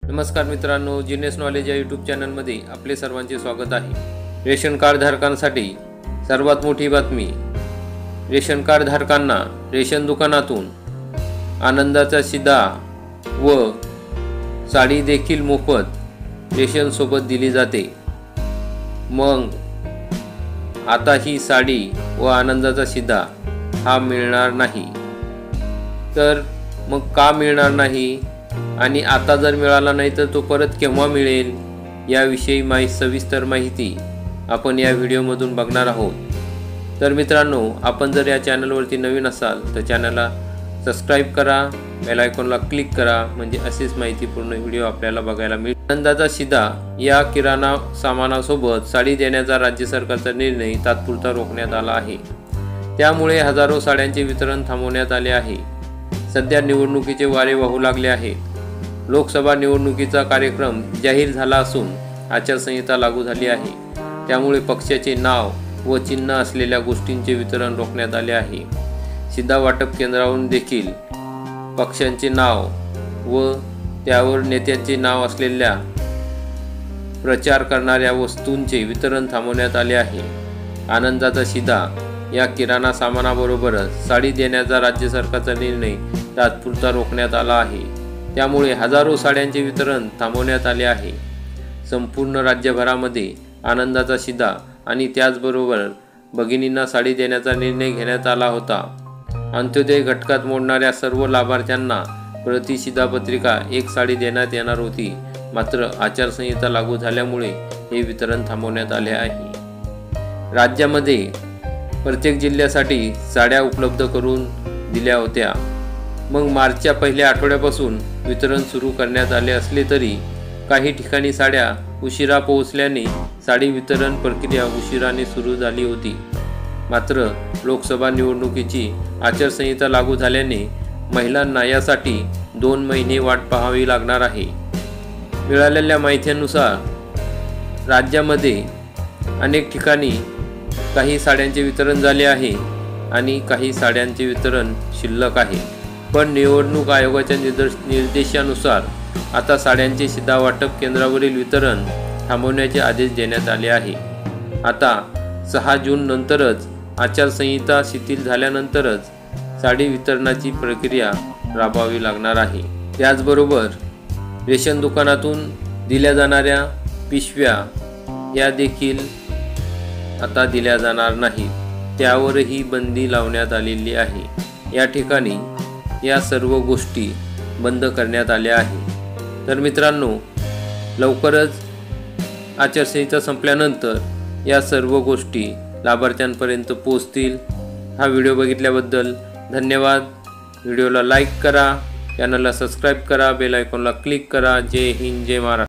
नमस्कार मित्रांनो, genius knowledge या यूट्यूब चॅनलमध्ये आपले सर्वांचे स्वागत आहे। रेशन कार्ड धारकांसाठी सर्वात मोठी बातमी। रेशन कार्ड धारकांना रेशन दुकानातून आनंदाचा शिधा व साडी देखील मोफत रेशन सोबत दिली जाते। मग आता ही साडी व आनंदाचा शिधा हा मिळणार नाही, तर मग का मिळणार नाही आणि आता जर मिळाला नाही तर तो परत केव्हा मिळेल याविषयी सविस्तर माहिती आपण या व्हिडिओमधून बघणार आहोत। तर मित्रांनो, आपण जर या चॅनलवरती नवीन असाल तर चॅनलला सबस्क्राईब करा, बेल आयकॉनला क्लिक करा, म्हणजे असेच माहितीपूर्ण व्हिडिओ आपल्याला बघायला मिळेल। आनंदाचा शिधा या किराणा सामानासोबत साडी देण्याचा राज्य सरकारचा निर्णय तात्पुरता रोखण्यात आला आहे। त्यामुळे हजारो साड्यांचे वितरण थांबवण्यात आले आहे। सध्या निवडणुकीचे वारे वाहू लागले आहेत। लोकसभा निवडणुकीचा कार्यक्रम जाहीर झाला असून आचारसंहिता लागू झाली आहे। त्यामुळे पक्षाचे नाव व चिन्ह असलेल्या गोष्टींचे वितरण रोखण्यात आले आहे। शिधा वाटप केंद्रावरून देखील पक्षांचे नाव व त्यावर नेत्यांचे नाव असलेल्या प्रचार करणाऱ्या वस्तूंचे वितरण थांबवण्यात आले आहे। आनंदाचा शिधा या किराणा सामानाबरोबरच साडी देण्याचा राज्य सरकारचा निर्णय तात्पुरता रोखण्यात आला आहे। त्यामुळे हजारो साड्यांचे वितरण थांबवण्यात आले आहे। संपूर्ण राज्यभरामध्ये आनंदाचा शिधा आणि त्याचबरोबर भगिनींना साडी देण्याचा निर्णय घेण्यात आला होता। अंत्योदय घटकात मोडणाऱ्या सर्व लाभार्थ्यांना प्रति शिधापत्रिका एक साडी देण्यात येणार होती, मात्र आचारसंहिता लागू झाल्यामुळे हे वितरण थांबवण्यात आले आहे। राज्यामध्ये प्रत्येक जिल्ह्यासाठी साड्या उपलब्ध करून दिल्या होत्या। मग मार्चच्या पहिल्या आठवड्यापासून वितरण सुरू करण्यात आले असले तरी काही ठिकाणी साड्या उशिरा पोहोचल्याने साडी वितरण प्रक्रिया उशिराने सुरू झाली होती। मात्र लोकसभा निवडणुकीची आचारसंहिता लागू झाल्याने महिलांना यासाठी 2 महिने वाट पाहावी लागणार आहे। मिळालेल्या माहितीनुसार राज्यामध्ये अनेक ठिकाणी काही साड्यांचे वितरण झाले आहे आणि काही साड्यांचे वितरण शिल्लक आहे। पण निवडणूक आयोगाच्या निर्देशानुसार आता साड्यांचे शिधा वाटप केंद्रावरील वितरण थांबवण्याचे आदेश देण्यात आले आहे। आता 6 जून नंतरच आचारसंहिता शिथिल झाल्यानंतरच साडी वितरणाची प्रक्रिया राबवावी लागणार आहे। त्याचबरोबर रेशन दुकानातून दिल्या जाणाऱ्या पिशव्या या देखील आता दिल्या जाणार नाही, त्यावरही बंदी लावण्यात आलेली आहे। या ठिकाणी या सर्व गोष्टी बंद करण्यात आल्या आहे। तर मित्रांनो, लवकरच आचारसंहिता संपल्यानंतर या सर्व गोष्टी लाभार्थ्यांपर्यंत पोहोचतील। हा व्हिडिओ बघितल्याबद्दल धन्यवाद। व्हिडिओला लाईक करा, चॅनलला सबस्क्राईब करा, बेल आयकॉनला क्लिक करा। जय हिंद, जय महाराष्ट्र।